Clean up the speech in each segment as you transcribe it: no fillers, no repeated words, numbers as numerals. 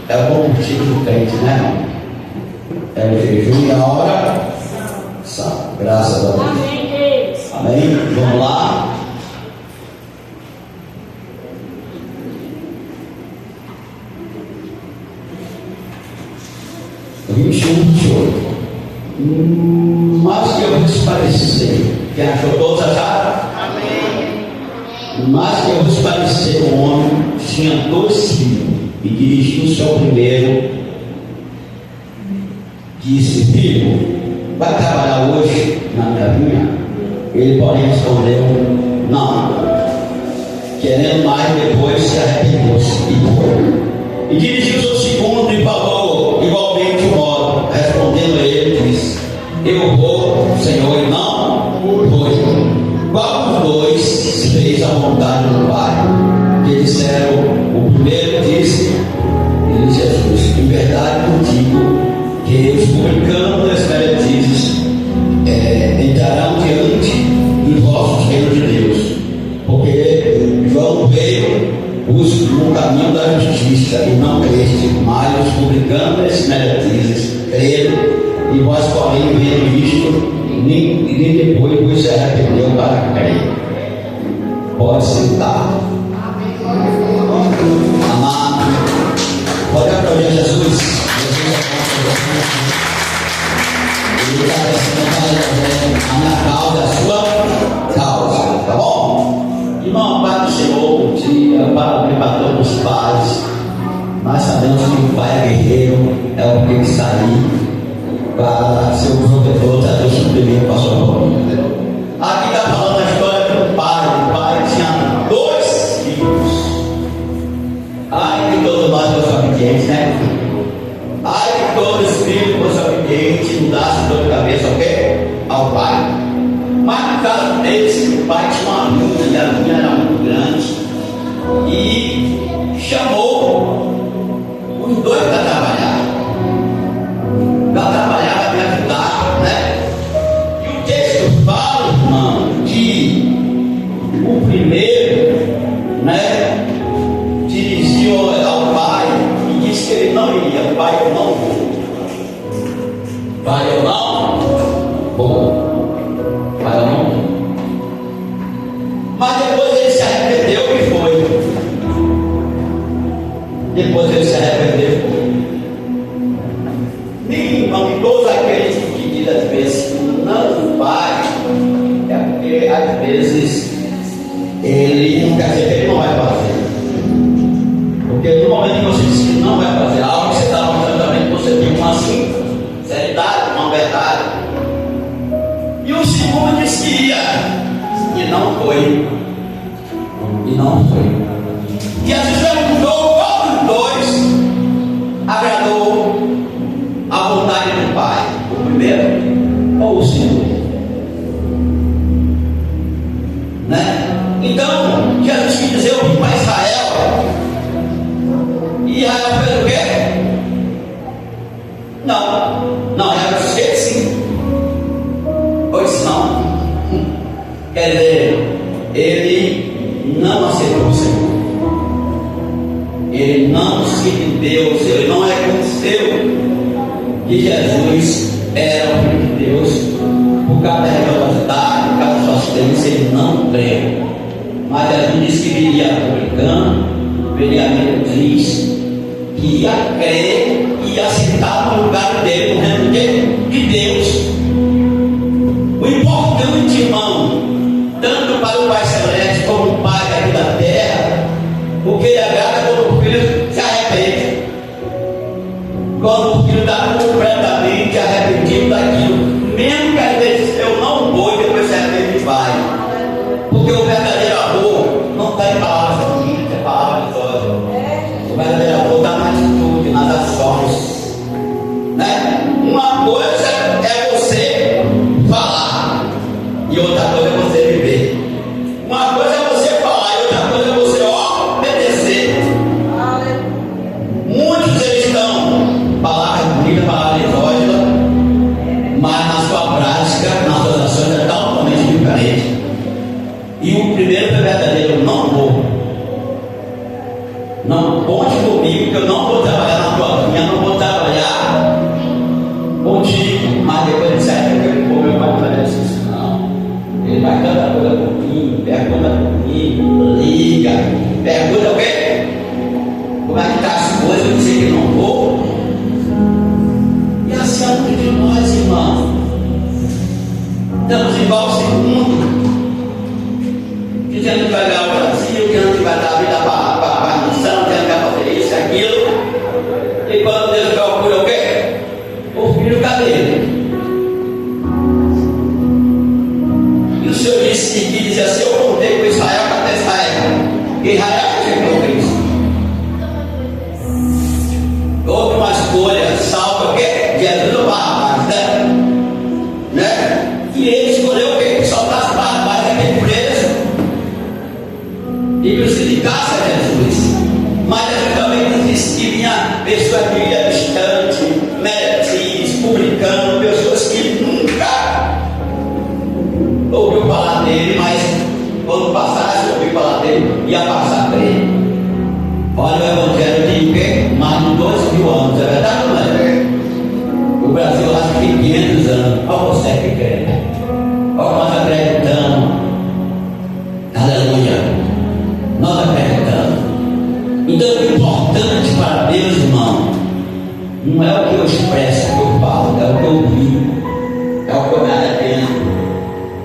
é o combustível do crente, né, irmão? É o jejum e a oração. Graças a Deus. Amém? Vamos lá. O 21:28. Mas que eu vos parecer. Quem achou todos acharam? Amém. Mas que eu vos parecer, um homem tinha 2 filhos e dirigiu-se ao primeiro, disse: filho, vai trabalhar hoje na minha vinha? Ele, porém, respondeu: não. Querendo mais, depois se arrependeu-se e foi. E dirigiu-se ao segundo e falou igualmente o modo. Respondendo ele, disse: eu vou, Senhor, e não foi. Qual dos 2 fez a vontade do Pai? Que disseram: o primeiro disse, Jesus: em verdade eu digo que os publicanos das meretrizes entrarão diante dos vossos reinos de Deus, porque João veio no caminho da justiça e não creste, mas os publicanos das meretrizes creram, e vós, porém, vendo isto, nem depois vos se arrependeu para crer. Pode sentar. Amado, pode aplaudir Jesus. Ele está descendo a minha causa, a sua causa, tá bom? Irmão, Pai do Senhor, bom dia, para todos os pais. Nós sabemos que o Pai é guerreiro, é o que está aí para ser o provedor, trazer o suprimento para a sua família. Aqui está falando a história do pai. O pai tinha 2 filhos. Ai de todos nós fossem obedientes, né? Ai de todos os filhos fossem obedientes, mudassem dor de cabeça, ok? Ao pai. Mas no caso deles, o pai tinha uma luta, e a luta era muito grande, e chamou os 2 para trabalhar. Para trabalhar, para me ajudar, né? E o texto fala, irmão, que o primeiro, né, dirigiu ao pai e disse que ele não iria. Pai, eu não vou. Pai, eu não vou. Pai, eu não vou. Mas depois ele se arrependeu e foi. Depois ele se arrependeu e foi. Irmão, todos aqueles que dizem às vezes não vai, é porque às vezes ele não quer dizer que ele não vai fazer. Porque no momento que você diz que não vai fazer algo, você está mostrando também que você tem uma sinceridade, uma verdade. E o segundo disse que ia, e não foi. E não foi. E a gente perguntou qual dos 2 agradou a vontade do Pai, o primeiro ou o segundo, né? Então Jesus quis dizer: eu vim para Israel, e Israel fez o quê? Não, Israel fez sim, pois não. Quer dizer, ele não aceitou o Senhor, ele não se rendeu, ele não reconheceu que Jesus era o Filho de Deus. Por causa da religiosidade, por causa da sua assistência, ele não creu. Mas Jesus disse que viria publicano, viria meretriz, que ia crer e ia sentar no lugar dele, no reino de Deus. O importante, irmão, tanto para o Pai Celeste como o Pai aqui da terra, o que ele agrada quando o filho se arrepende. Quando o filho está completamente arrependido daquilo, mesmo que às vezes eu não vou e depois se arrepende e vai. Porque o verdadeiro amor não está em palavras bonitas, é palavras de ódio. O verdadeiro amor está na atitude, nas ações, né? Uma coisa é você falar e outra coisa é você viver. Uma coisa é você falar e outra coisa é você obedecer. Muitos eles estão palavras bonitas, palavras exógenas, mas na sua prática, nas suas ações é totalmente diferente. E o primeiro foi verdadeiro: eu não vou. Não conte comigo que eu não vou trabalhar na tua coisa, eu dizer que não vou. E assim é muito de nós, irmãos. Estamos igual ao segundo, dizendo que vai dar o Brasil, dizendo que vai dar a vida para a nação, dizendo que vai fazer isso, aquilo. E quando Deus procura o quê? O filho, cadê ele? E o Senhor disse que dizia assim: eu contei com Israel, até Israel. Israel chegou a Cristo. Houve uma escolha, salva o quê? Jesus ou Barrabás, né? E ele escolheu o quê? Que soltasse Barrabás daquele preso e crucificasse a Jesus. Mas ele também disse que vinha pessoas que iam distante, meretrizes, publicando, pessoas que nunca ouviu falar dele, mas quando passasse ouviu falar dele, ia passar para ele. Olha, o Evangelho tem o quê? Mais de 2.000 anos, é verdade ou não é? O Brasil acho que tem 500 anos. Olha você que crê. Olha nós acreditamos. Aleluia. Nós acreditamos. Então o importante para Deus, irmão, não é o que eu expresso, o que eu falo, é o que eu vivo, é o que eu me arrependo,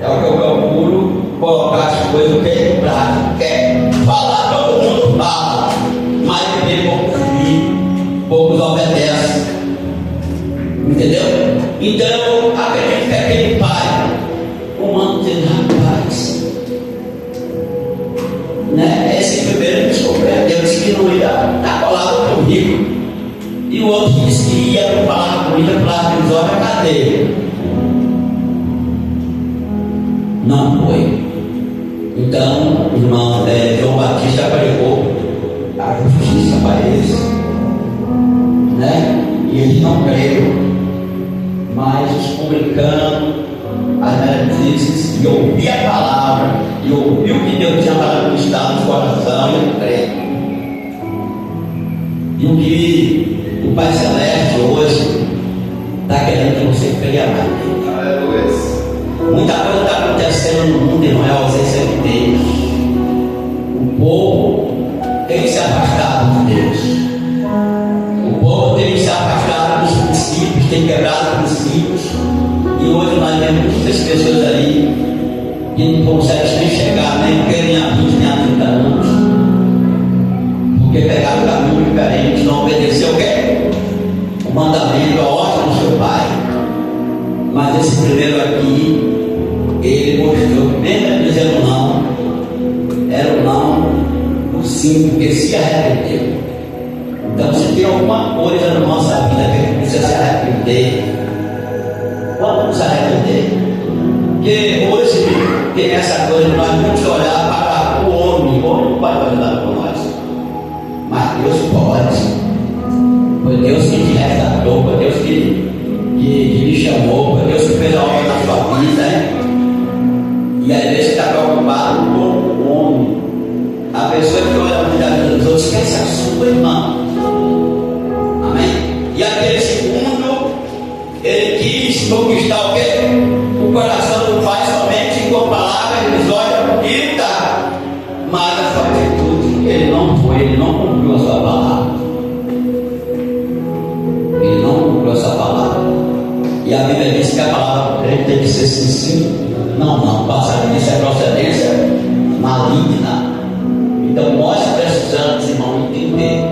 é o que eu procuro colocar as coisas em prática. Quer falar, todo mundo fala, mas também poucos vivem, poucos obedecem. Entendeu? Então, acredito que aquele pai, o mano dizendo: rapaz, né? Esse primeiro me surpreendeu, disse que não ia estar colado comigo. E o outro disse que ia falar comigo, falar com os olhos na cadeia. Não foi. Então, irmão, João Batista pregou a justiça para eles, né? E eles não creram. Mas os publicanos, as meretrizes, e ouvir a palavra, e ouvir o que Deus tinha para estar no coração, e crer. E o que o Pai Celeste hoje está querendo que você creia mais. Aleluia. Muita coisa está acontecendo no mundo e não é a ausência de Deus. O povo tem se afastado de Deus. O povo tem se afastado dos princípios, tem quebrado os princípios. E hoje nós temos muitas pessoas aí que não conseguem nem chegar, nem querem a 20 nem a 30 anos. Porque pegaram o caminho diferente, não obedeceu o quê? O mandamento, a ordem do seu pai. Mas esse primeiro aqui, ele mostrou, mesmo dizendo não, era o não, o sim, porque se arrependeu. Então, se tem alguma coisa na nossa vida que a gente precisa se arrepender, vamos nos arrepender. Porque hoje tem essa coisa de nós temos que olhar para o homem não pode ajudar por nós, mas Deus pode. Foi Deus que te resgatou, foi Deus que me chamou, foi Deus que fez a obra na sua vida, né? E às vezes você está preocupado com o homem. A pessoa que olha muito a vida dos outros esquece a sua irmã. Amém? E aquele segundo, ele quis conquistar o quê? O coração do pai somente com palavras, eles olham e tá. Mas a sua atitude, ele não foi, ele não cumpriu a sua palavra. Ele não cumpriu a sua palavra. E a Bíblia diz que a palavra tem que ser sim. Não, passar disso é procedência maligna. Então nós precisamos, irmão, entender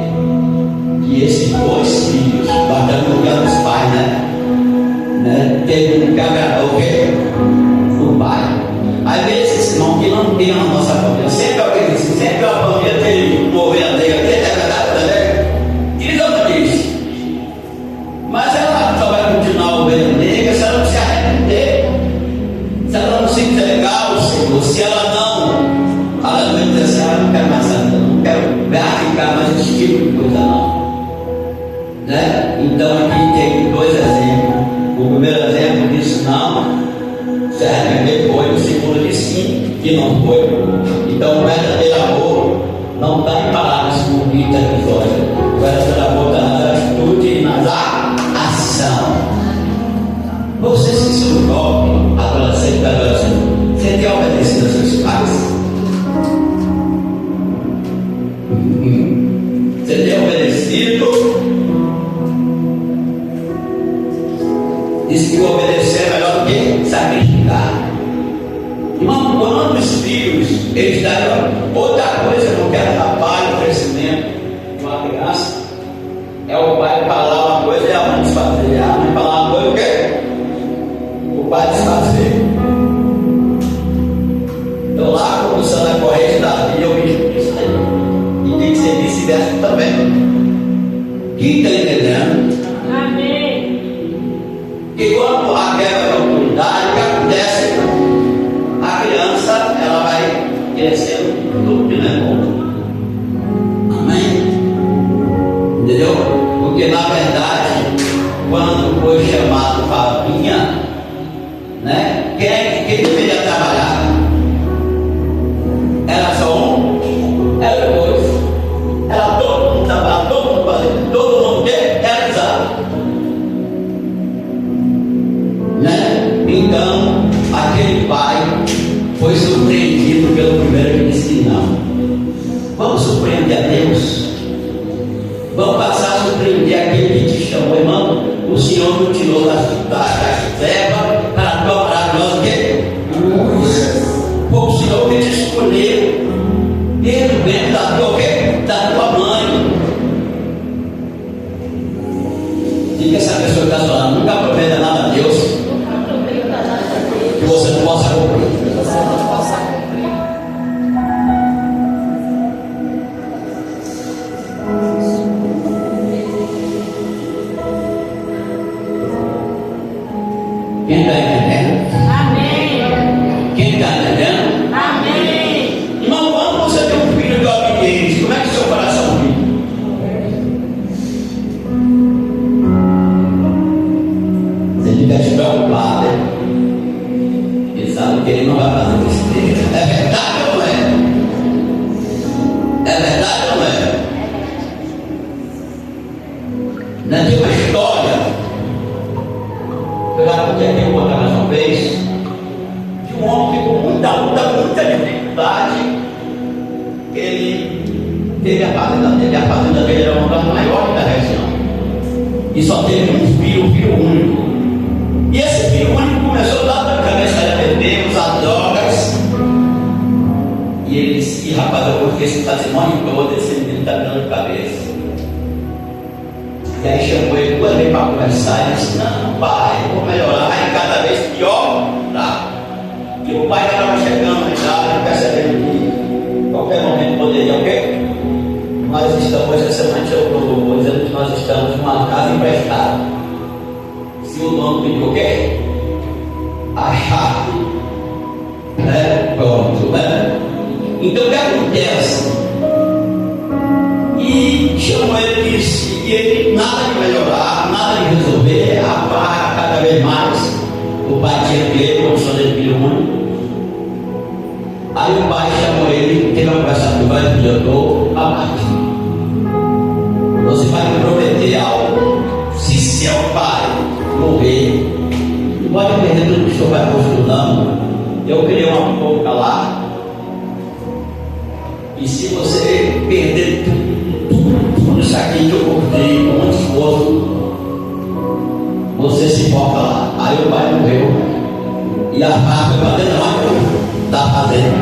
que esses dois filhos, batendo no lugar dos pais, né? Teve que agradar o quê? O pai. Às vezes, irmão, que não tem na nossa família, sempre alguém diz, sempre a família tem uma ovelha negra, tem verdade, né? Diz ou não diz? Mas ela só vai continuar a ovelha negra se ela não se arrepender, se ela não se entregar ao Senhor, se ela não dizer assim: não quero mais nada, não quero ficar mais esse tipo de coisa não, né? Então aqui tem dois exemplos. O primeiro exemplo disse não, se arrepender foi. O segundo disse sim, que não foi. Então o verdadeiro amor não está em palavras bonitas dos olhos. O verdadeiro amor está nas atitudes e nas ações. Você se submete, adolescente, você tem obedecido aos seus pais? Você tem obedecido desobedecido. Diz que obedecer é melhor do que sacrificar. Irmão, quando os filhos, eles dão outra coisa que não quer atrapalhar o crescimento de uma criança, é o pai falar uma coisa e a mãe desfazer. A mãe falar uma coisa, o quê? O pai desfazer. Então lá, começando a corrente da vida, eu vejo isso aí. E tem que ser vice-versa também. Quem está entendendo? Amém. E quando a quebra de autoridade, o que acontece? A criança, ela vai crescendo tudo que não é bom. Amém? Entendeu? Porque na verdade, quando foi chamado Fabinha, né? Quem deveria trabalhar? Era só um? Era dois. Era todo mundo trabalhando, todo mundo fazendo, todo mundo realizado. Né? Então, aquele pai foi surpreendido pelo primeiro que disse que não. Vamos surpreender a Deus? Vamos passar a surpreender aquele que te chamou, irmão. O Senhor não tirou da serva para a tua maravilhosa luz. Foi o Senhor que te escolheu. Ele vem da tua mãe. Diga essa pessoa que está falando, nunca prometa nada a Deus que você não possa cumprir. Quem está entendendo? Amém. Quem está entendendo? Amém. Irmão, quando você tem um filho de obediente, como é que seu coração fica? Você fica despreocupado, né? Ele sabe que ele não vai fazer besteira. É verdade ou não é? É verdade ou não é? Não tem uma história. Eu já contei aqui contar mais uma vez, de um homem que com muita dificuldade, ele teve a fazenda dele. A fazenda dele era uma das maiores da região. E só teve um filho único. E esse filho único começou a dar na cabeça de beber, usar drogas. E ele disse: rapaz, eu vou ter esse patrimônio todo, esse menino está dando de cabeça. E aí chamou ele duas vezes para conversar e disse: não, pai, eu vou melhorar, e cada vez pior, tá? E o pai estava chegando na idade, percebendo que qualquer momento poderia o quê? Nós estamos, essa semana eu vou dizendo que nós estamos numa casa emprestada. Se o dono pediu o quê? A chave. Né? Pronto, né? Então o que acontece? E chamou ele e disse, e ele nada de melhorar, nada de resolver, a barra cada vez mais. O pai tinha que ele, como só de filho único. Aí o pai chamou ele, teve uma conversa com o pai, que eu estou a partir. Você vai me prometer algo. Se seu pai morrer, não pode perder tudo que o senhor vai construir, não. Eu criei uma boca lá. E se você perder tudo isso aqui que eu comprei com muito esforço, você se foca lá. Aí o pai morreu. E a barra foi para dentro da fazenda.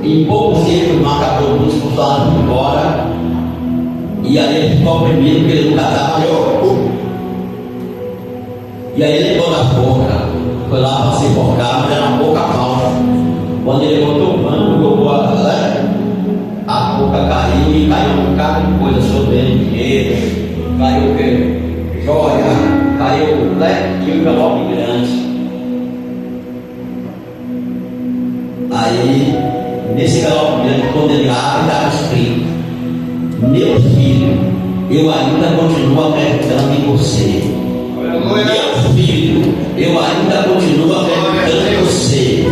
Em pouco tempo não acabou tudo, expulsaram embora. E aí ele ficou oprimido porque ele nunca trabalhou. E aí ele levou na boca. Foi lá para se enforcar, mas era uma boca falsa. Quando ele botou o pano, jogou a boca caiu e caiu um bocado de coisa sobre ele, dinheiro, caiu o quê? Joia, caiu e um envelope grande. Aí, nesse envelope grande, quando ele abre, estava escrito: meu filho, eu ainda continuo acreditando em você. Meu filho, eu ainda continuo acreditando em você.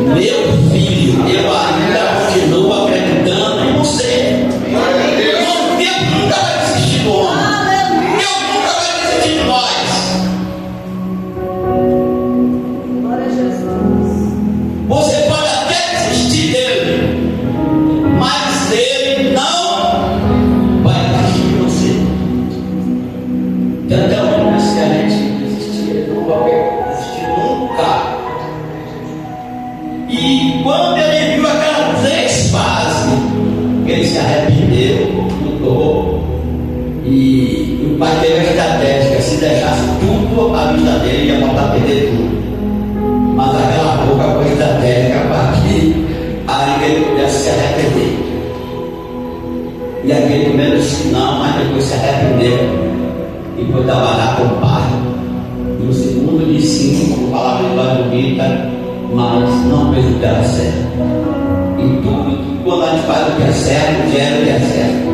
Meu filho, eu ainda continuo acreditando em você. Deus nunca vai desistir do homem. Deus nunca vai desistir de nós. Glória a Jesus. Você pode até desistir dele, mas ele não vai desistir. arrependeu, mudou. E o pai teve a estratégia que se deixasse tudo à vista dele, ia voltar a perder tudo. Mas aquela boca foi estratégica para que ainda ele pudesse se arrepender. E aquele primeiro disse não, mas depois se arrependeu e foi trabalhar com o pai. E o segundo disse sim, com palavras mais bonitas, mas não fez o que era certo. E tudo, quando a gente faz o que é certo, gera o que é certo.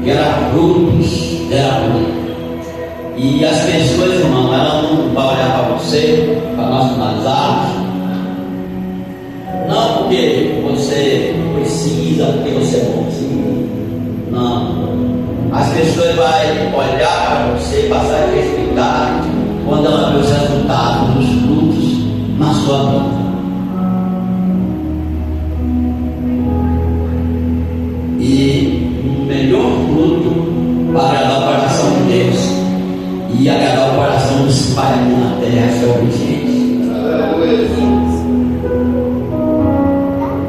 Gera frutos, gera frutos. E as pessoas, irmão, elas não vão olhar para você, para nós finalizarmos, não porque você precisa, porque você é bonzinho. Não. As pessoas vão olhar para você, passar a respeitar quando ela vê os resultados, os frutos na sua vida. E o melhor fruto para agradar o coração de Deus e agradar o coração dos pais na terra é obediente.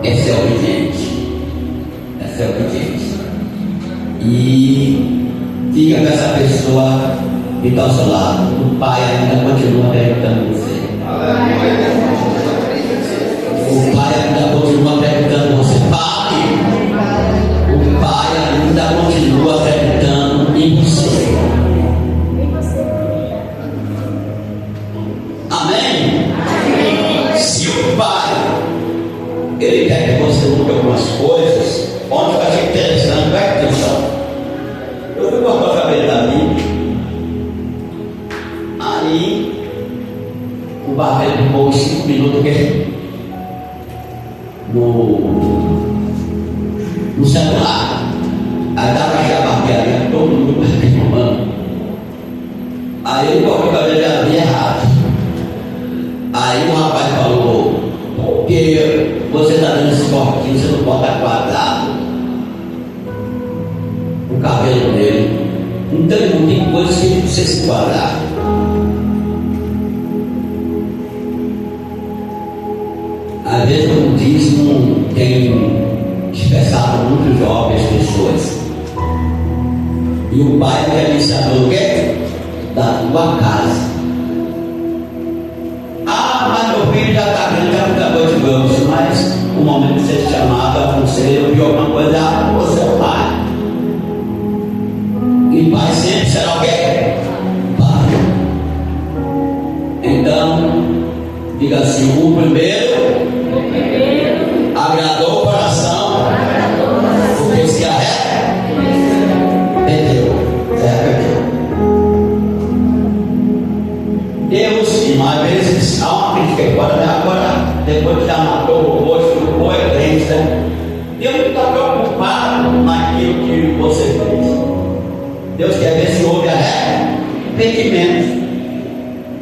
Essa é obediente. Essa é obediente. E diga para essa pessoa que está ao seu lado, o pai ainda continua perguntando você. O pai ainda continua perguntando você. O pai ainda continua acreditando em você. Amém? Amém? Se o pai ele quer que você mude algumas coisas, onde vai ser interessante, preste atenção. Eu fui cortar o cabelo da Bíblia, aí o barbeiro ficou 5 minutos no celular. Aí estava aqui a barbearia, todo mundo filmando. Aí ele cortou o cabelo da Bíblia errado. Aí o rapaz falou: por que você está dando esse cortinho, você não bota quadrado o cabelo dele? Então não tem coisas que você se quadrar. Às vezes, como diz, não tem expressado muito jovens pessoas. E o pai quer lhe saber o quê? Da tua casa. Mas meu filho já está vendo, já acabou de vamos, mas o momento que você chamava, conselho, ou de alguma coisa, você é o pai. E pai sempre será o quê? Pai. Então, diga assim: o primeiro agradou o coração, porque se arrependeu. Deus, irmão, às vezes há uma crítica agora, depois que já matou o rosto, foi crente, Deus não está preocupado naquilo que você fez. Deus quer ver se houve arrependimento.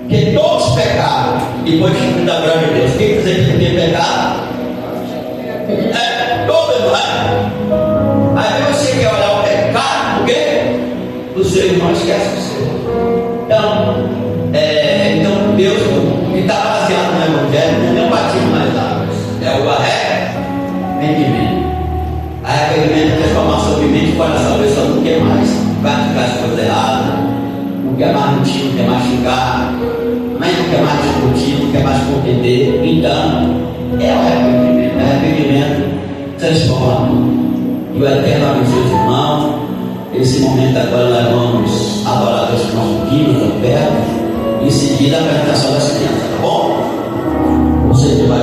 Porque todos pecaram e foi discutido da glória de Deus. Quem dizer que não tem pecado? Todos, não é? Aí você quer olhar o pecado, por quê? O seu irmão esquece o seu. Então Deus, que está baseado no Evangelho, não é o batismo nas águas, é o arrependimento. Arrependimento é transformar sobre mente e coração. A pessoa não quer mais praticar as coisas erradas, não quer mais mentir, não quer mais xingar, mas não quer mais discutir, não quer mais compreender. Então, é o arrependimento. O arrependimento transforma. E o Eterno abençoe os irmãos. Esse momento agora nós vamos adorar Deus com nossos hinos, ofertas, e em seguida a apresentação das crianças, tá bom? Você que vai